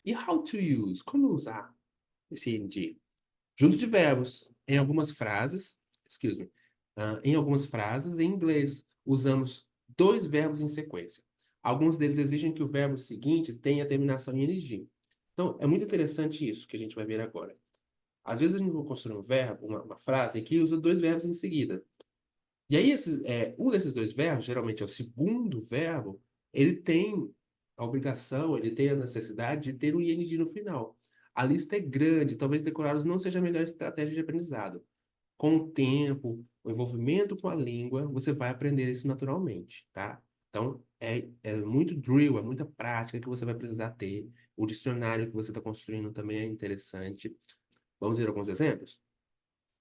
E how to use? Como usar esse ing? Junto de verbos. Em algumas frases, excuse me, em algumas frases em inglês, usamos dois verbos em sequência. Alguns deles exigem que o verbo seguinte tenha terminação em ing. Então, é muito interessante isso que a gente vai ver agora. Às vezes a gente vai construir um verbo, uma frase, que usa dois verbos em seguida. E aí, um desses dois verbos, geralmente é o segundo verbo, ele tem a obrigação, ele tem a necessidade de ter um ing no final. A lista é grande, talvez decorá-los não seja a melhor estratégia de aprendizado. Com o tempo, o envolvimento com a língua, você vai aprender isso naturalmente, tá? Então, é muito drill, é muita prática que você vai precisar ter. O dicionário que você está construindo também é interessante. Vamos ver alguns exemplos?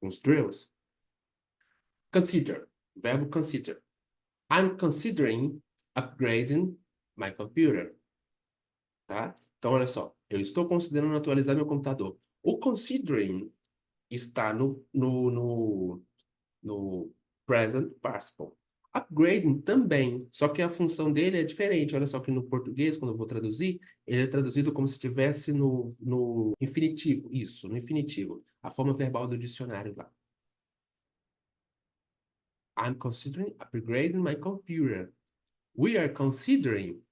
Uns drills? Consider. Verbo consider. I'm considering upgrading my computer, tá? Então, olha só. Eu estou considerando atualizar meu computador. O considering está no present participle. Upgrading também, só que a função dele é diferente. Olha só que no português, quando eu vou traduzir, ele é traduzido como se estivesse no infinitivo. Isso, no infinitivo. A forma verbal do dicionário lá. I'm considering upgrading my computer. We are considering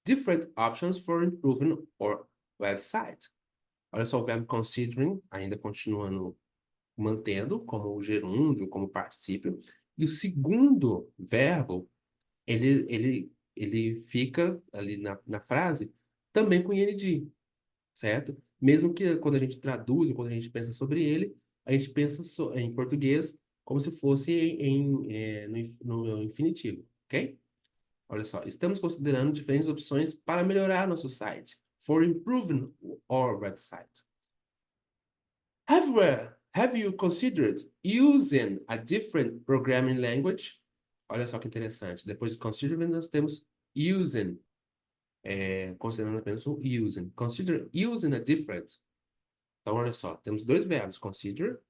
different options for improving our website. Olha só, o verbo considering, ainda continuando, mantendo como o gerúndio, como particípio. E o segundo verbo, ele fica ali na frase também com ing, certo? Mesmo que quando a gente traduz, ou quando a gente pensa sobre ele, a gente pensa em português como se fosse no infinitivo, ok? Olha só, estamos considerando diferentes opções para melhorar nosso site. For improving our website. Have you considered using a different programming language? Olha só que interessante. Depois de considering, nós temos using. Considerando apenas o using. Consider using a different. Então, olha só. Temos dois verbos. Consider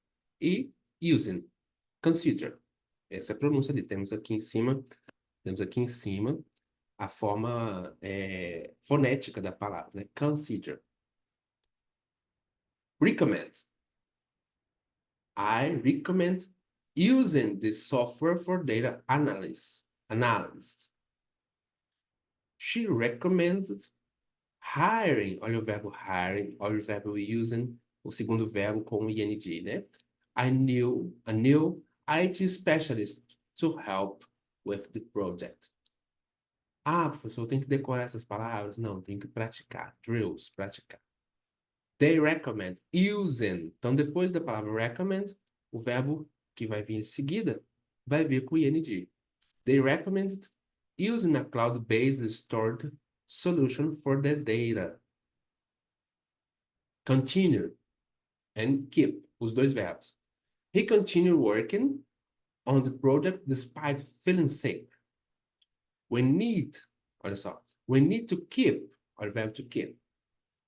e using. Consider. Essa é a pronúncia ali. Temos aqui em cima. Temos aqui em cima a forma fonética da palavra, né? Consider. Recommend. I recommend using this software for data analysis. She recommended hiring. Olha o verbo hiring, olha o verbo using, o segundo verbo com ing, né? A new IT specialist to help with the project. Ah, professor, eu tenho que decorar essas palavras? Não, tem que praticar. Drills, praticar. They recommend using. Então, depois da palavra recommend, o verbo que vai vir em seguida vai vir com ing. They recommend using a cloud-based storage solution for their data. Continue and keep, os dois verbos. He continued working on the project despite feeling sick. We need, olha só, we need to keep, olha o verbo to keep,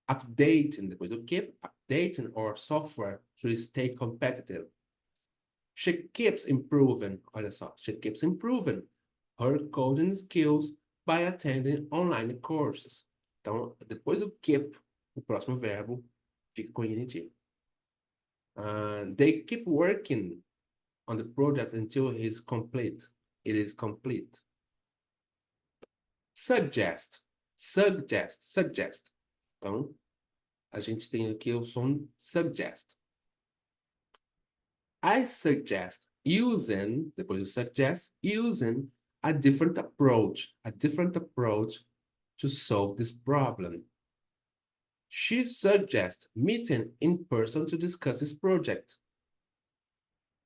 updating, depois do keep, updating our software to stay competitive. She keeps improving, olha só, she keeps improving her coding skills by attending online courses. Então, depois do keep, o próximo verbo fica com ing. They keep working on the project until it is complete. It is complete. Suggest. Suggest. Suggest. Então, a gente tem aqui o som suggest. I suggest using, depois do suggest, using a different approach to solve this problem. She suggests meeting in person to discuss this project.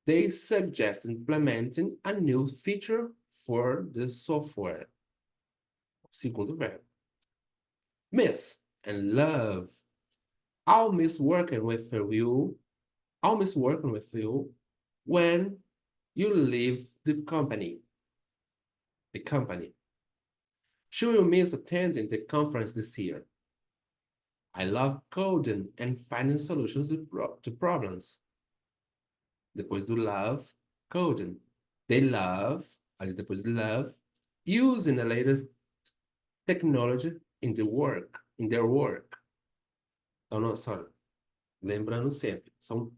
They suggest implementing a new feature for the software. Segundo verbo. Miss and love. I'll miss working with you. I'll miss working with you when you leave the company. The company. She will miss attending the conference this year. I love coding and finding solutions to problems. Depois do love, coding. They love, ali depois do love, using the latest technology in their work. Então, nossa, lembrando sempre, são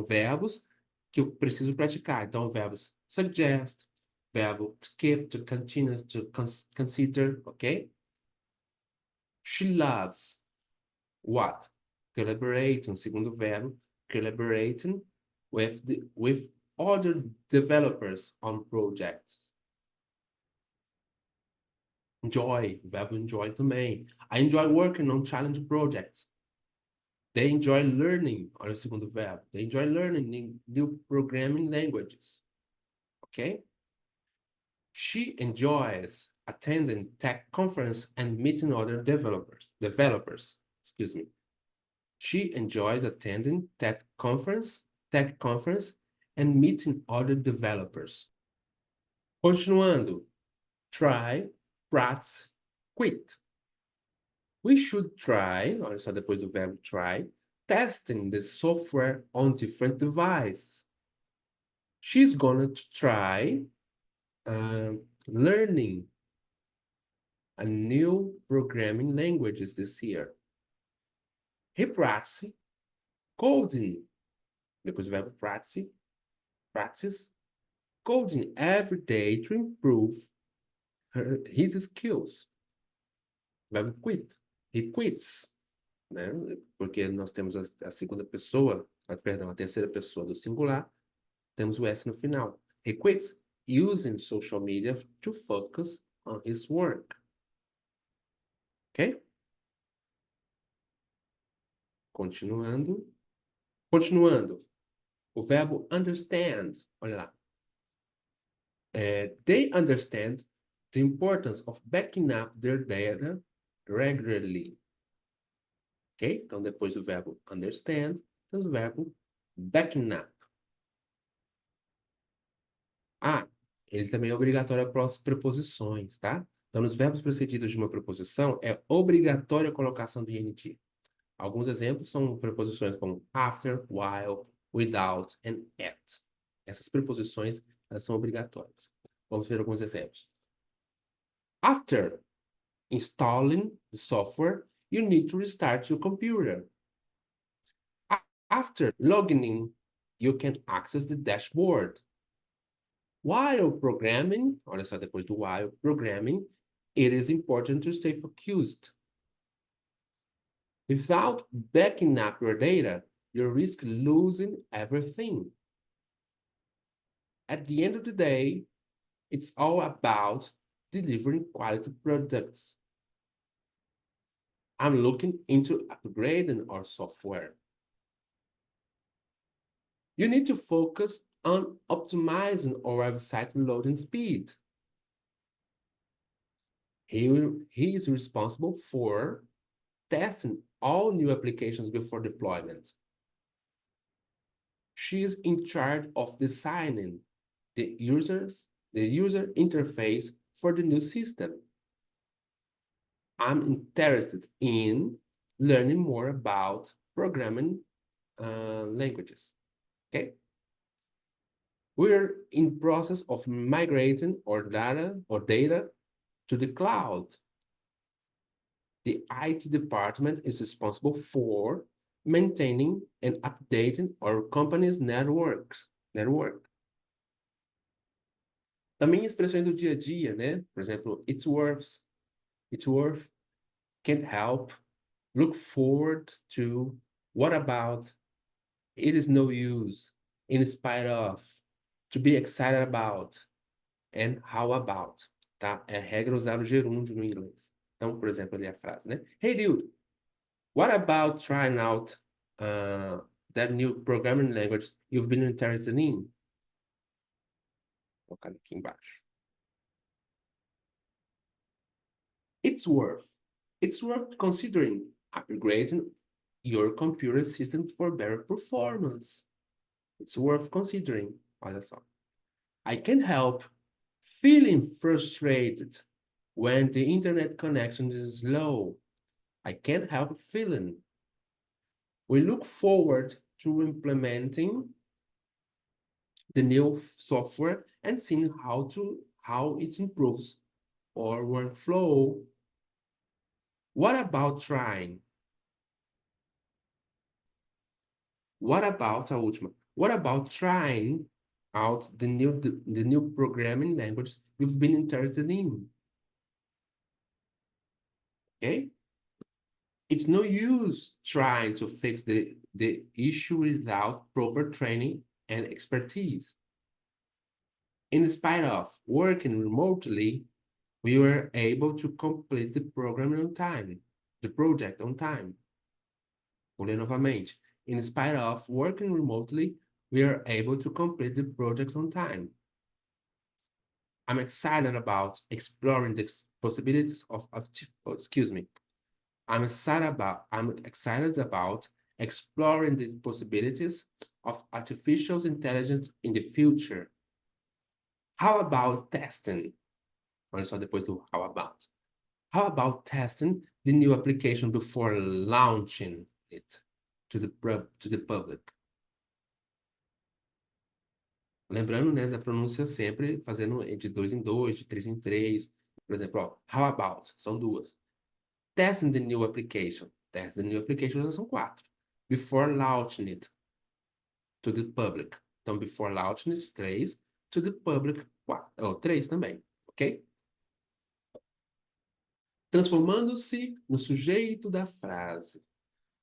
verbos que eu preciso praticar. Então, verbos suggest, verbo to keep, to continue, to consider, ok? She loves what? Collaborating, segundo verbo, collaborating with other developers on projects. Enjoy, verbo enjoy também. I enjoy working on challenge projects. They enjoy learning, olha o segundo verbo. They enjoy learning new programming languages. Okay? She enjoys attending tech conference and meeting other developers, excuse me. She enjoys attending tech conference and meeting other developers. Continuando. Try, practice, quit. We should try, olha só depois do verbo try, testing the software on different devices. She's gonna try learning a new programming languages this year. He practice coding, depois do verbo practice coding every day to improve his skills. Verbo quit. He quits, né? Porque nós temos a segunda pessoa, perdão, a terceira pessoa do singular, temos o S no final. He quits using social media to focus on his work. Ok? Continuando. O verbo understand, olha lá. They understand the importance of backing up their data regularly. Ok? Então, depois do verbo understand, temos o verbo backing up. Ah, ele também é obrigatório após preposições, tá? Então, nos verbos precedidos de uma preposição, é obrigatória a colocação do ing. Alguns exemplos são preposições como after, while, without and at. Essas preposições, elas são obrigatórias. Vamos ver alguns exemplos. After installing the software, you need to restart your computer. After logging in, you can access the dashboard. While programming, olha só, depois do while programming, it is important to stay focused. Without backing up your data, you risk losing everything. At the end of the day, it's all about delivering quality products. I'm looking into upgrading our software. You need to focus on optimizing our website loading speed. He is responsible for testing all new applications before deployment. She is in charge of designing the user interface for the new system. I'm interested in learning more about programming languages. Okay. We're in process of migrating our data to the cloud. The IT department is responsible for maintaining and updating our company's network. Também expressões do dia a dia, né? Por exemplo, it's worth, can't help, look forward to, what about, it is no use, in spite of, to be excited about, and how about, tá? É a regra usar o gerúndio no inglês. Então, por exemplo, ali a frase, né? Hey, dude, what about trying out that new programming language you've been interested in? Vou colocar aqui embaixo. It's worth considering upgrading your computer system for better performance. It's worth considering. Olha só. I can't help feeling frustrated when the internet connection is slow. I can't help feeling. We look forward to implementing the new software and seeing how it improves our workflow. What about trying? What about a última? What about trying out the new programming language you've been interested in? Okay? It's no use trying to fix the issue without proper training and expertise. In spite of working remotely, we were able to complete the program on time, the project on time. Vou ler novamente. In spite of working remotely, we are able to complete the project on time. I'm excited about exploring the possibilities excuse me. I'm excited about exploring the possibilities of artificial intelligence in the future. How about testing? Olha só depois do how about. How about testing the new application before launching it to the public? Lembrando, né, da pronúncia sempre fazendo de 2 em 2, de 3 em 3. Por exemplo, ó, how about, são duas. Testing the new application. Test the new application já são 4. Before launching it to the public. Então, before launching it, 3. To the public, 4. Oh, 3 também, ok? Transformando-se no sujeito da frase.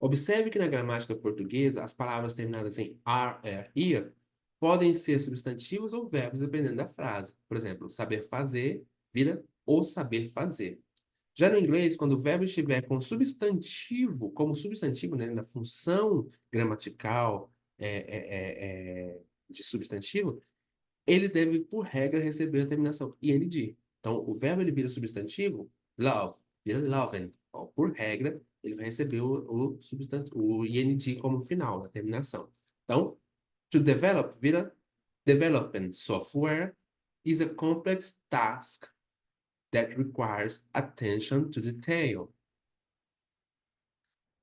Observe que na gramática portuguesa, as palavras terminadas em ar, ir podem ser substantivos ou verbos, dependendo da frase. Por exemplo, saber fazer vira o saber fazer. Já no inglês, quando o verbo estiver com substantivo, como substantivo, né, na função gramatical de substantivo, ele deve, por regra, receber a terminação ing. Então, o verbo ele vira substantivo, love, vira loving. Então, por regra, ele vai receber o ing como final, a terminação. Então, to develop vira developing software is a complex task that requires attention to detail.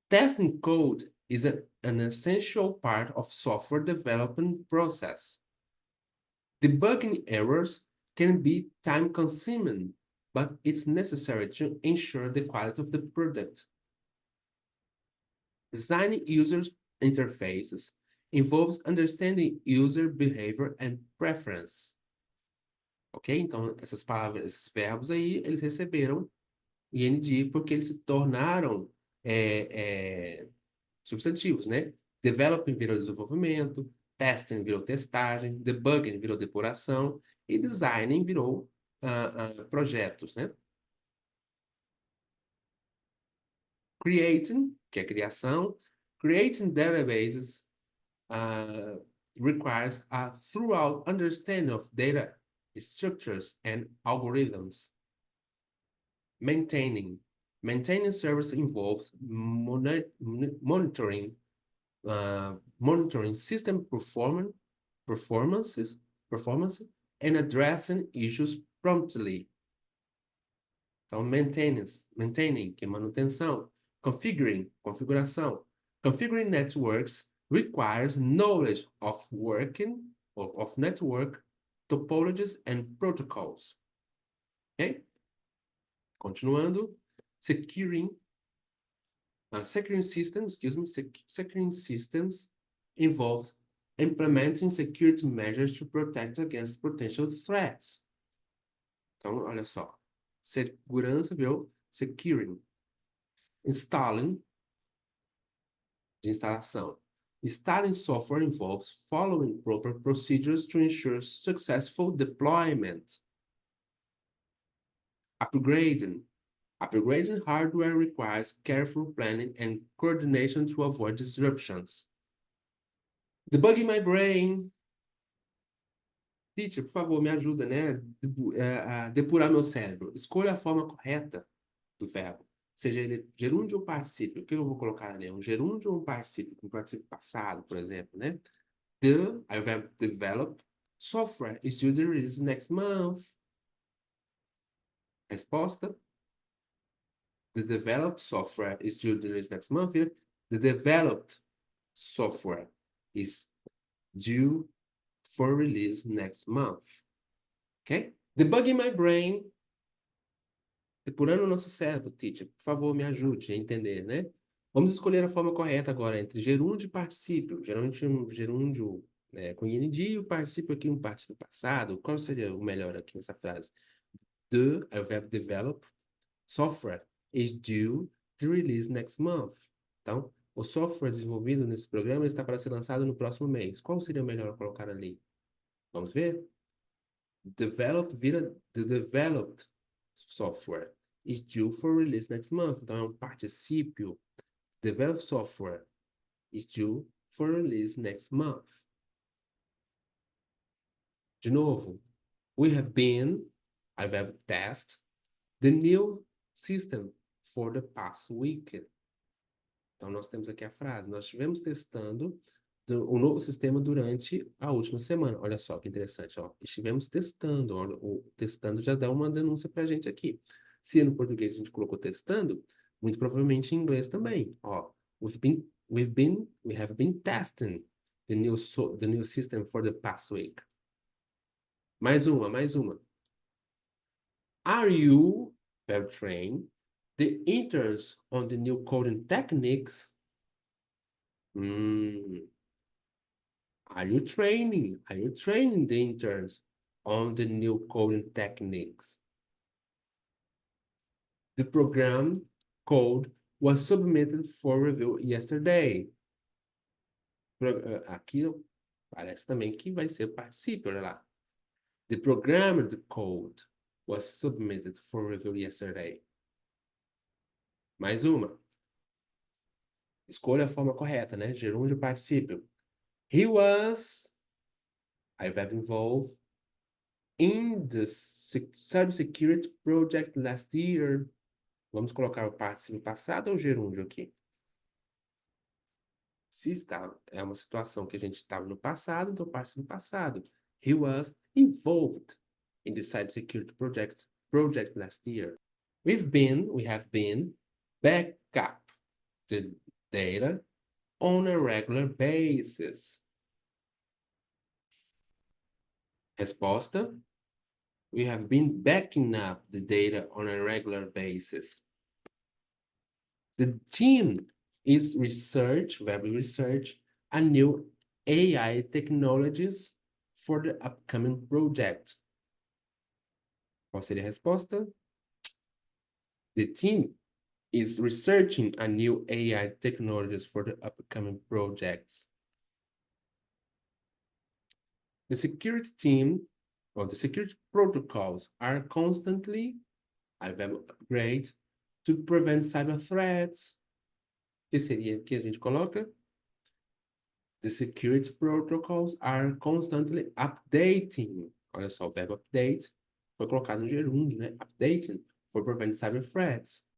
Testing code is an essential part of software development process. Debugging errors can be time-consuming, but it's necessary to ensure the quality of the product. Designing user interfaces involves understanding user behavior and preference. Ok? Então, essas palavras, esses verbos aí, eles receberam ing porque eles se tornaram substantivos, né? Developing virou desenvolvimento, testing virou testagem, debugging virou depuração e designing virou projetos, né? Creating, que é criação, creating databases requires a thorough understanding of data structures and algorithms. Maintaining service involves monitoring system performance and addressing issues promptly. Então, maintaining, que é manutenção. Configuração. Configuring networks requires knowledge of network topologies and protocols. Ok? Continuando. Securing systems involves implementing security measures to protect against potential threats. Então, olha só. Segurança, viu? Securing. Installing, de instalação. Installing software involves following proper procedures to ensure successful deployment. Upgrading hardware requires careful planning and coordination to avoid disruptions. Debugging my brain. Teacher, por favor, me ajuda, né? A depurar meu cérebro. Escolha a forma correta do verbo. Seja ele gerúndio ou particípio. O que eu vou colocar ali? Um gerúndio ou um particípio? Um particípio passado, por exemplo, né? Aí o verbo develop. Software is due to release next month. Resposta. The developed software is due to release next month. The developed software is due for release next month. Ok? Debugging my brain. Depurando o nosso cérebro, teacher. Por favor, me ajude a entender, né? Vamos escolher a forma correta agora entre gerúndio e particípio. Geralmente um gerúndio com ing e o particípio aqui um particípio passado. Qual seria o melhor aqui nessa frase? The, é o verbo develop, software is due to release next month. Então, o software desenvolvido nesse programa está para ser lançado no próximo mês. Qual seria o melhor colocar ali? Vamos ver? Develop vira the developed software is due for release next month. Então, é um particípio. Developed software is due for release next month. De novo, we have been, I verb test, the new system for the past week. Então, nós temos aqui a frase. Nós estivemos testando o novo sistema durante a última semana. Olha só que interessante. Ó. Estivemos testando. Ó, o testando já dá uma denúncia para a gente aqui. Se no português a gente colocou testando, muito provavelmente em inglês também. Ó, we have been testing the new system for the past week. Mais uma, mais uma. Are you, verb train, the interns on the new coding techniques? Are you training the interns on the new coding techniques? The program code was submitted for review yesterday. Aqui parece também que vai ser particípio, olha lá. The programmed code was submitted for review yesterday. Mais uma. Escolha a forma correta, né? Gerúndio particípio. He was, I verb involve, in the cybersecurity project last year. Vamos colocar o particípio passado ou gerúndio aqui? Se está, é uma situação que a gente estava no passado, então particípio passado. He was involved in the cybersecurity project last year. We have been back up the data on a regular basis. Resposta: we have been backing up the data on a regular basis. The team is verb research, a new AI technologies for the upcoming project. Qual seria a resposta? The team is researching a new AI technologies for the upcoming projects. The security team or the security protocols are constantly, I verb upgrade, to prevent cyber threats. Que seria que a gente coloca? The security protocols are constantly updating. Olha só, o verbo update foi colocado no gerúndio, né? Updating for prevent cyber threats.